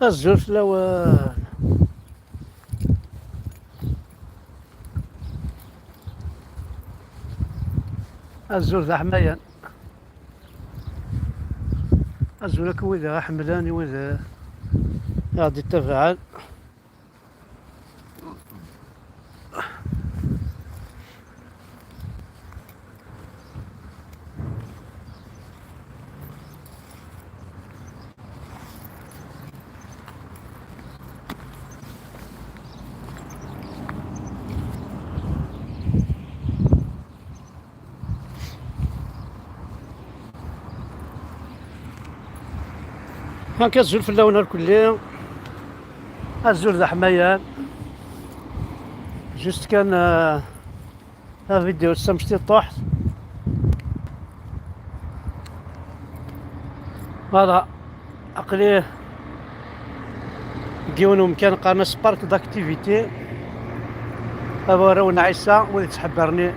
الزول فلاوان. الزول ذا حمايان. الزول كويدا حملاني وذا غادي يتفاعل. هاكا الزول فلاونا الكلية. الزول ذا حمايان. جوست كان فيديو السمشتي طاحت. هذا عقليه ديونو مكان قارنا سبارك داكتيفيتي. وراونا عيسى ولي تحبرني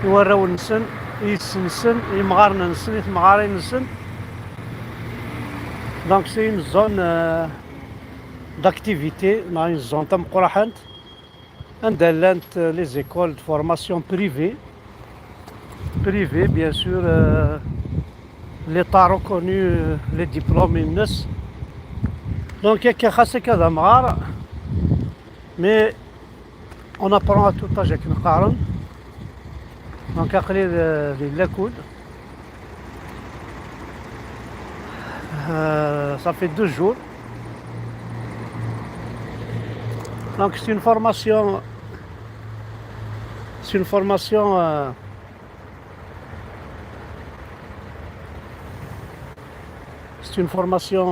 يوراو نسن يسنسن يمغارنا نسن يتمغارين نسن. دونك سي اون زون d'activité dans une zone تم قرحنت عندها لانت لي زيكول دو فورماسيون بريفي بيان سور ليطا ريكونو لي ديبلوم الناس. دونك هكا خاصك هذا مغار مي اون ابرون ا تو اج نقارن. دونك عقلي لاكود صافي 2 جور. Donc c'est une formation, c'est une formation c'est une formation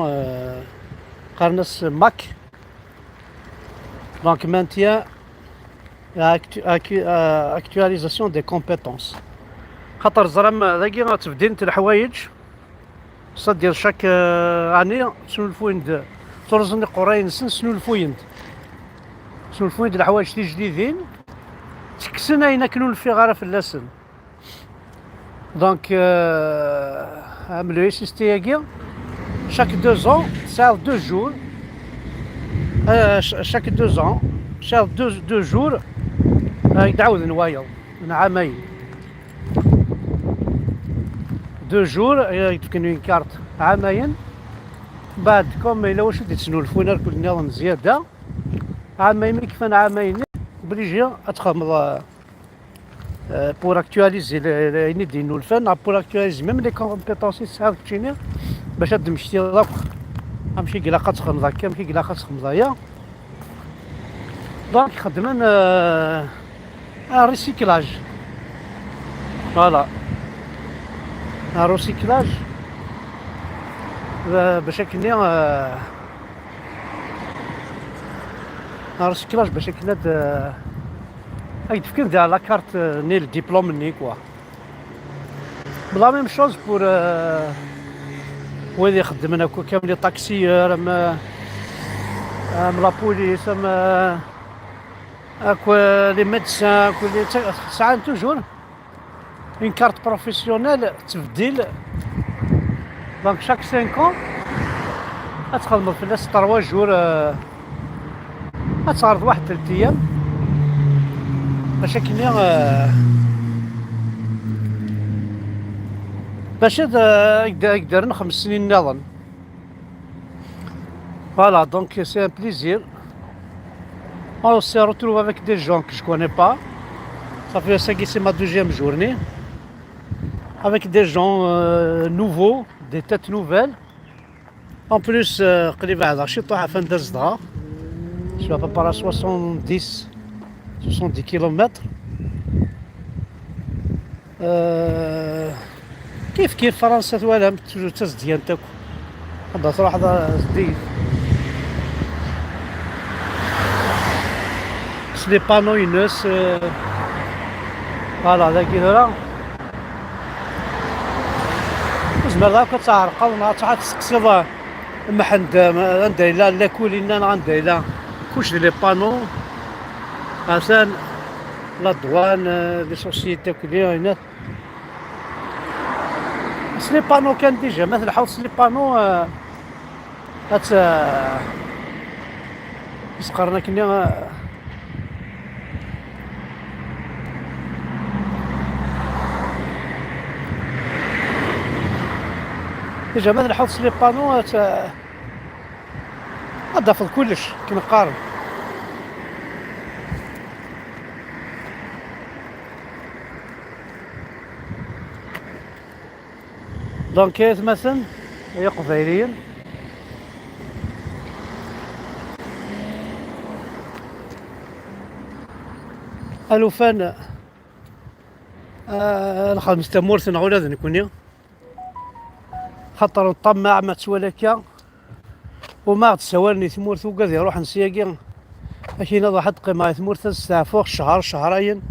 Carnes MAC, donc maintien et actualisation des compétences. خاطر زرم ذاكي غتبدين الحوايج صاد ديال شاك اني شنو الفويند ترزني قرين شنو الفويند شنو الفويند الحوايج تي جديدين تكسن اين كنون في غاره في اللسن. دونك عملوا سيستياكيا شاك 2 ans ساعه 2 جور شاك 2 ans ساعه 2 جور يتعاود نوايا من عامين 2 جور يتكنوا اون كارت عامين بعد كوم الا واش تسنولفونا كل نظام زياده عامين ملي كيفان عامين بليجيا اتخمض بور اكtualiser يعني دينو الفن بور اكtualiser ميم لي كومبيتونسي تاع تشيني باش هاد مشتي داك غنمشي كلاقه تخمض هكا مشي كلاقه تخمض هيا. دونك خدمنا ريسيكلاج فوالا ريسيكلاج باش كني ريسيكلاج باش كنا هاي تفكر ديال لا كارت نيل الدبلوم ني كوا بلا ميم شوز بور وين يخدمنا كامل لي طاكسيور ام لا بوليس ام اكو لي ميدسان كل ساعات توجور اون كارت بروفيسيونيل تبديل. دونك شاك 5 ans غتخدم في الناس 3 جور غتعرض واحد 3 ايام باش كني باش يقدر 5 سنين نظن. Voilà, donc c'est un plaisir. On se retrouve avec des gens que je connais pas. Ça fait ça que c'est ma 2e journée. Avec des gens nouveaux, des têtes nouvelles. En plus, قريب هذا شي طاح فندر صدغه. Je suis à peu près à 70 kilomètres. كيف فرنسا توالم تزديان تاكو هذا تروح هذا جديد سلي بانو ينس فوالا ذاك هنا زعما داك تعرقل ما تعرف تسقسي محند عندها لا كولينا عندها لا كلشي لي بانو عشان لا دوان لي سوسيتي كلها هنا سلي بانو كان ديجا مثلا حوت سلي بانو هات يسقرنا كني ديجا مثلا حوت سلي بانو هاد كلش كنقارن. دونك مثلا هي قبيليين الوفان الخدمة تمورثنا غولا نكوني خاطر الطماع ما تسوالكا وما تسوالني ثمورث وكذا يروح نسياقي اكيد واحد قيمة ثمورث الساعة فوق شهر شهرين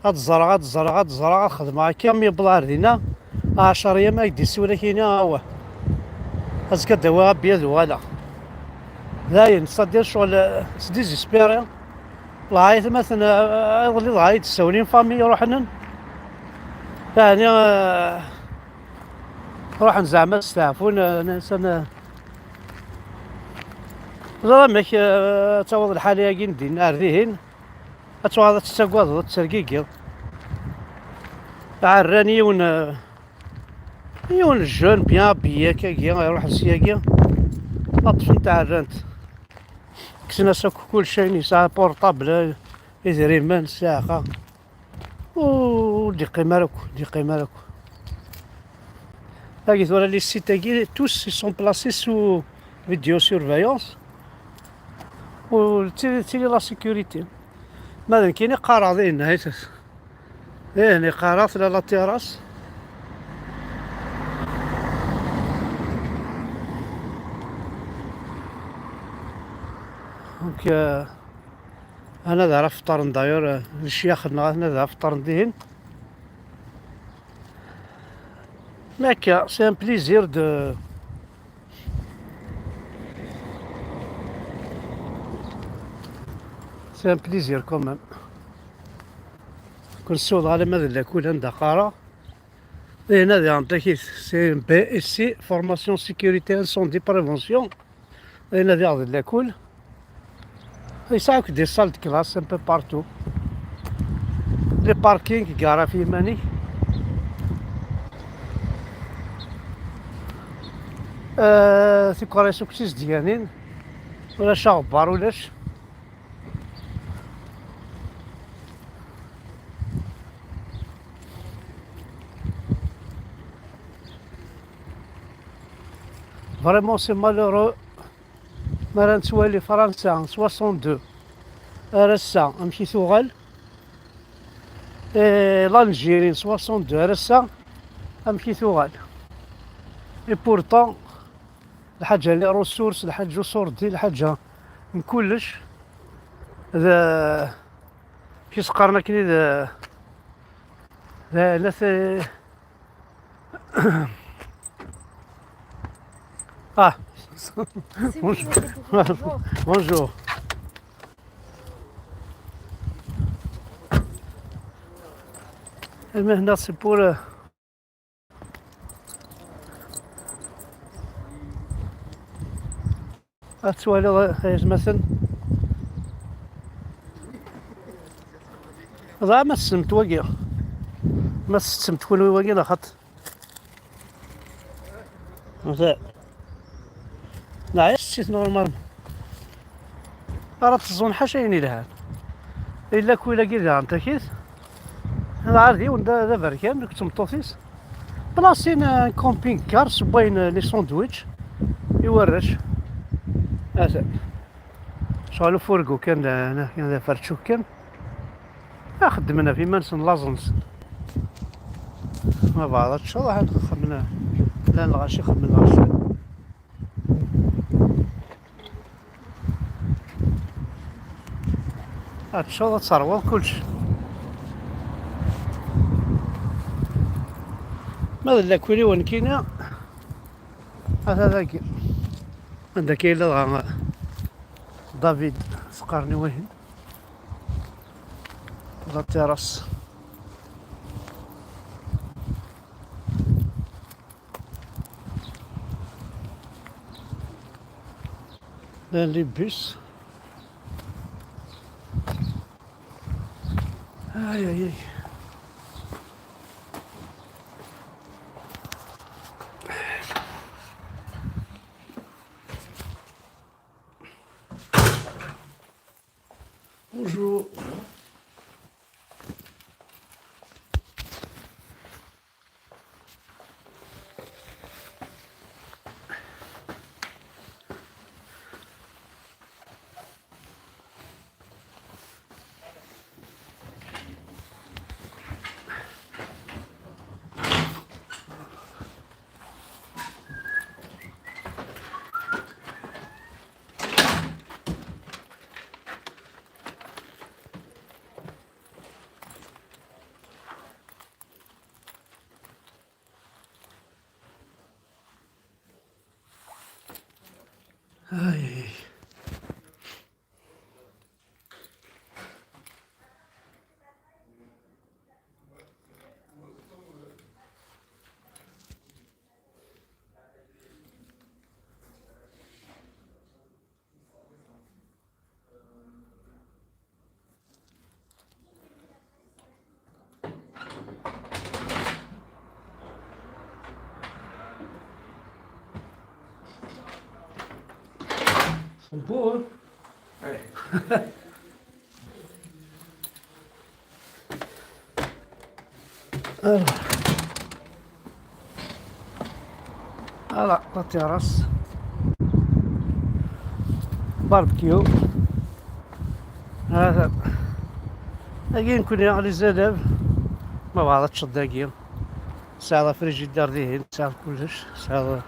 هاد الزرع خدمة كم يبلار دينا 10 أيام ما يدي السوالة كينا هو هزكا دواء بيد ولا داين صدير شغل ديزيسبيري لغاية مثلا يظل لغاية تسولين فامي روحنا يعني روح زعما نستعفون انسان زعما تعوض الحالية كي ندير ذهن اتواضع تستقواض تسرقيقي عراني يون الجون بيان بياكا يروح لسياكي لطف نتاع الرانت كسنا ساكو كل شيء نساء بورطابل يزريمان ساعة ودي قيمة لكو هاكي ولا لي سيت هاكي توس سون بلاسي سو فيديو سيرفايونس و تيلي لا سيكوريتي مادام كاين قراضين هايت هاني قراط لا تيراس دونك انا ذا فطر نداير الشيخ انا ذا فطر ندهن ماكا سي ان بليزير دو سي ان بليزير كومام كل صوت على ماذا لاكل عندها قارة هنا ذا عندك سي بي اس سي فورماسيون سيكوريتي انسوندي بريفونسيون هنا ذا عندك لاكل يساعدك دي سال دو كلاس ان بو بارتو لي باركينغ كارا في ماني تيكوريسو كسيس ديالين ولا شغبار ولاش فريمون سي مالورو مرا نتوالي فرنسا 62 رسا امشي ثوغل لالجيري 62 رسا امشي ثوغل اي بورطون الحاجة اللي روسورس الحاجة صوردي الحاجة من كلش ذا كي سقرنا كني ذا ناس بونجور المهنة سي بور التوالي مثلا ضاع ما سمت واقع ما سمت كون واقع لاخط لا يسيت نورمال راه تظن حاشيني لها الا كويلا كيدا انت كيس هذا عادي وندا بركان كنت مطوفيس بلاصين كومبينغ كار سباين لي ساندويتش يورش هذا شغل فورغو كان هنا كان فرتشوك كان خدمنا في منسن لازنس ما بعرفش واحد خدمنا لا الغاشي خدمنا الغاشي هاد الشغل تصروى كلشي ماذا لا كولي وين كاينه هذا ذاك عندك كاين لا دافيد سقرني وين لا تيراس لي بيس. اي اي اي. Bonjour. Aïe, aïe, aïe. Ils sont beaux, hein? Ouais. Alors. Voilà, la terrasse. Barbecue. هذا هاكي نكون على الزلاب ما بعرف تشد هاكي ساعة فريجيدار ديهن ساعة كلش ساعة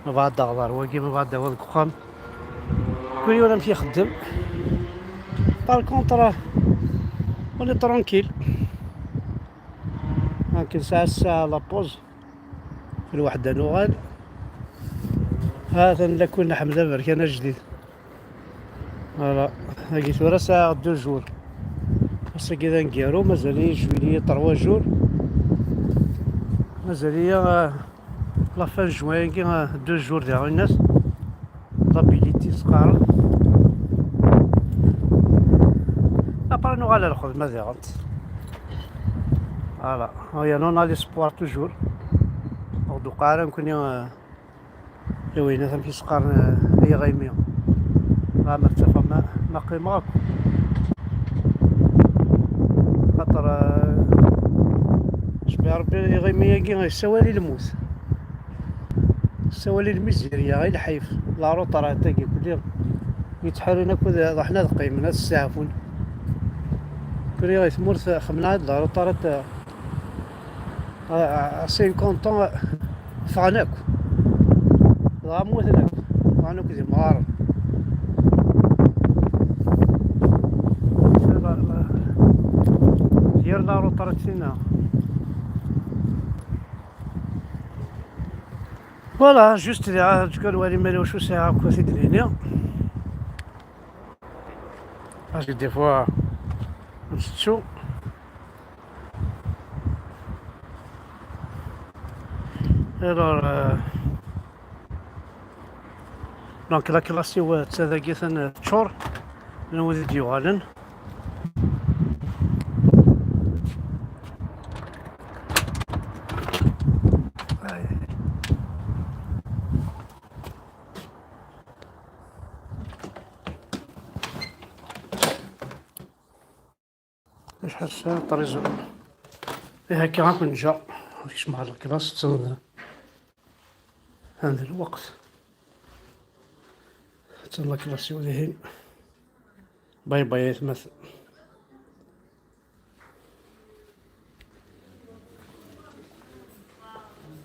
ما بعد دغدار واكي ما بعد دغدار الكخام كل يوم نمشي نخدم بار كونطرا اوني ترونكيل يمكن ساعة لابوز في الوحدة نوغال هذا لا كنا حمزة بركان جديد فوالا هاكي ثورة ساعة دو جور هسا كذا نقيرو مازالي شوية طروا جور مازالي لافان جوان كي دو جور ديال الناس لابيليتي سقارة ابرا نوغال الخدمة ديالت فوالا هيا نون على سبوار توجور غدو قارا نكون لوينا ثم في سقار هي غيمية راه مرتفع ما قيمة خاطر شبيه ربي غيمية كي يسوالي الموت سوالي الميزيريا غير الحيف لا روطا راه تاكي كل يتحرنا كذا حنا قيمنا السعفون كل غيثمرت خمنا هاد لا روطا راه 50 طون فعناك لا موتنا فعناك دي مغار ديال لا روطا راه تسينا فوالا جوست تقول والي مالي واش ساعة كوثي دنيا باسكو دي فوا نستو الور دونك لا كلاسي هو تساذاكي ثان تشور نودي ديوالن شحال ساعة طريزو هكا غنكون نجا مفيش مع الكلاس تصل هذا الوقت تصل الكلاس ولهين باي باي مثل